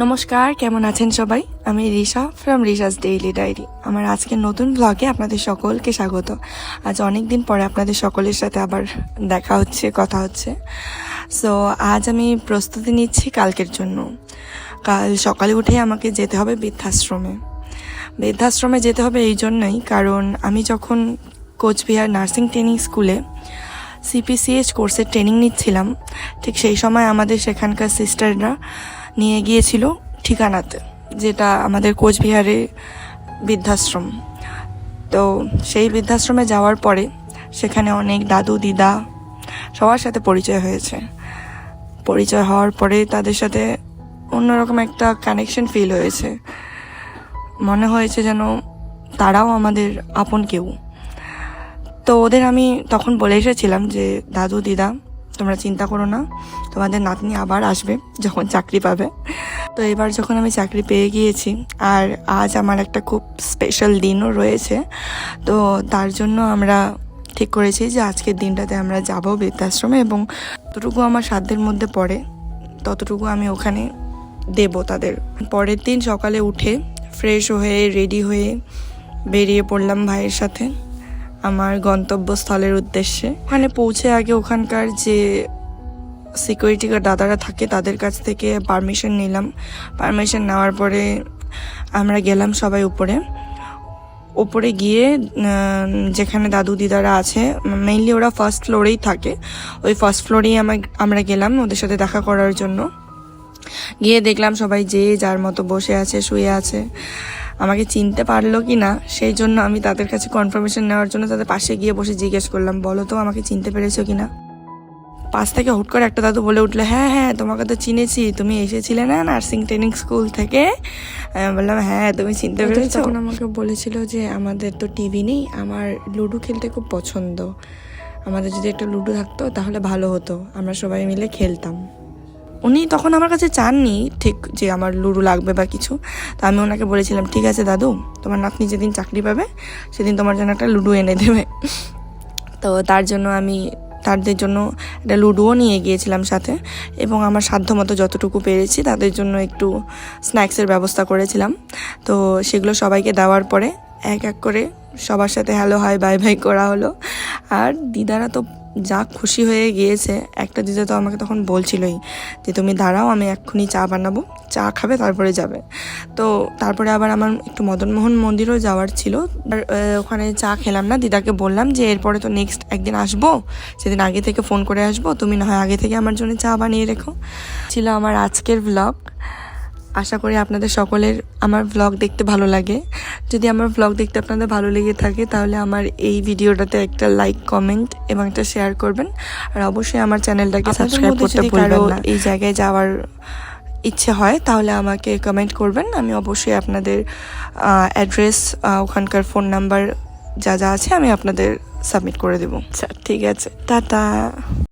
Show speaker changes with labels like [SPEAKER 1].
[SPEAKER 1] নমস্কার, কেমন আছেন সবাই? আমি রিশা ফ্রম রিশাস ডেইলি ডায়েরি। আমার আজকের নতুন ব্লগে আপনাদের সকলকে স্বাগত। আজ অনেক দিন পরে আপনাদের সকলের সাথে আবার দেখা হচ্ছে, কথা হচ্ছে। সো আজ আমি প্রস্তুতি নিচ্ছি কালকের জন্য। কাল সকালে উঠেই আমাকে যেতে হবে বৃদ্ধাশ্রমে যেতে হবে এই জন্যই, কারণ আমি যখন কোচবিহার নার্সিং ট্রেনিং স্কুলে সিপিসিএইচ কোর্সের ট্রেনিং নিচ্ছিলাম, ঠিক সেই সময় আমাদের সেখানকার সিস্টাররা নিয়ে গিয়েছিল ঠিকানাতে, যেটা আমাদের কোচবিহারে বৃদ্ধাশ্রম। তো সেই বৃদ্ধাশ্রমে যাওয়ার পরে সেখানে অনেক দাদু দিদা সবার সাথে পরিচয় হওয়ার পরে তাদের সাথে অন্যরকম একটা কানেকশন ফিল হয়েছে। মনে হয়েছে যেন তারাও আমাদের আপন কেউ। তো ওদের আমি তখন বলে এসেছিলাম যে দাদু দিদা, তোমরা চিন্তা করো না, তোমাদের নাতনি আবার আসবে যখন চাকরি পাবে। তো এবার যখন আমি চাকরি পেয়ে গিয়েছি, আর আজ আমার একটা খুব স্পেশাল দিনও রয়েছে, তো তার জন্য আমরা ঠিক করেছি যে আজকের দিনটাতে আমরা যাব বৃদ্ধাশ্রমে, এবং যতটুকু আমার সাধ্যের মধ্যে পড়ে ততটুকু আমি ওখানে দেব তাদের। পরের দিন সকালে উঠে ফ্রেশ হয়ে রেডি হয়ে বেরিয়ে পড়লাম ভাইয়ের সাথে আমার গন্তব্যস্থলের উদ্দেশ্যে। ওখানে পৌঁছে আগে ওখানকার যে সিকিউরিটি গার্ড দাদারা থাকে তাদের কাছ থেকে পারমিশন নিলাম। পারমিশন নেওয়ার পরে আমরা গেলাম সবাই উপরে গিয়ে যেখানে দাদু দিদারা আছে, মেইনলি ওরা ফার্স্ট ফ্লোরেই থাকে, ওই ফার্স্ট ফ্লোরেই আমরা গেলাম ওদের সাথে দেখা করার জন্য। গিয়ে দেখলাম সবাই যে যার মতো বসে আছে, শুয়ে আছে। আমাকে চিনতে পারলো কি না সেই জন্য আমি তাদের কাছে কনফার্মেশন নেওয়ার জন্য তাদের পাশে গিয়ে বসে জিজ্ঞেস করলাম, বলো তো আমাকে চিনতে পেরেছো কি না। পাশ থেকে হুট করে একটা দাদু বলে উঠলো, হ্যাঁ হ্যাঁ তোমাকে তো চিনেছি, তুমি এসেছিলে না নার্সিং ট্রেনিং স্কুল থেকে। আমি বললাম হ্যাঁ, তুমি চিনতে পেরেছো। তখন আমাকে বলেছিল যে আমাদের তো টিভি নেই, আমার লুডো খেলতে খুব পছন্দ, আমাদের যদি একটা লুডো থাকতো তাহলে ভালো হতো, আমরা সবাই মিলে খেলতাম। উনি তখন আমার কাছে চাননি ঠিক যে আমার লুডো লাগবে বা কিছু। তো আমি ওনাকে বলেছিলাম, ঠিক আছে দাদু, তোমার নাতনি যেদিন চাকরি পাবে সেদিন তোমার জন্য একটা লুডো এনে দেবে। তো তাদের জন্য একটা লুডোও নিয়ে গিয়েছিলাম সাথে, এবং আমার সাধ্যমতো যতটুকু পেরেছি তাদের জন্য একটু স্ন্যাক্সের ব্যবস্থা করেছিলাম। তো সেগুলো সবাইকে দেওয়ার পরে এক এক করে সবার সাথে হ্যালো হাই বাই বাই করা হলো। আর দিদারা তো যা খুশি হয়ে গিয়েছে, একটা দিদা তো আমাকে তখন বলছিলই যে তুমি দাঁড়াও, আমি এক্ষুনি চা বানাবো, চা খাবে তারপরে যাবে। তো তারপরে আবার আমার একটু মদনমোহন মন্দিরও যাওয়ার ছিল, আর ওখানে চা খেলাম না। দিদাকে বললাম যে এরপরে তো নেক্সট একদিন আসবো, সেদিন আগে থেকে ফোন করে আসবো, তুমি না হয় আগে থেকে আমার জন্য চা বানিয়ে রেখো। ছিল আমার আজকের ব্লগ। আশা করি আপনাদের সকলের আমার ব্লগ দেখতে ভালো লাগে। যদি আমার ব্লগ দেখতে আপনাদের ভালো লেগে থাকে তাহলে আমার এই ভিডিওটাতে একটা লাইক, কমেন্ট এবং একটা শেয়ার করবেন। আর অবশ্যই আমার চ্যানেলটাকে সাবস্ক্রাইব করতে ভুলবেন না। এই জায়গায় যাওয়ার ইচ্ছে হয় তাহলে আমাকে কমেন্ট করবেন, আমি অবশ্যই আপনাদের অ্যাড্রেস, ওখানকার ফোন নাম্বার যা যা আছে আমি আপনাদের সাবমিট করে দেবো। আচ্ছা ঠিক আছে, টাটা।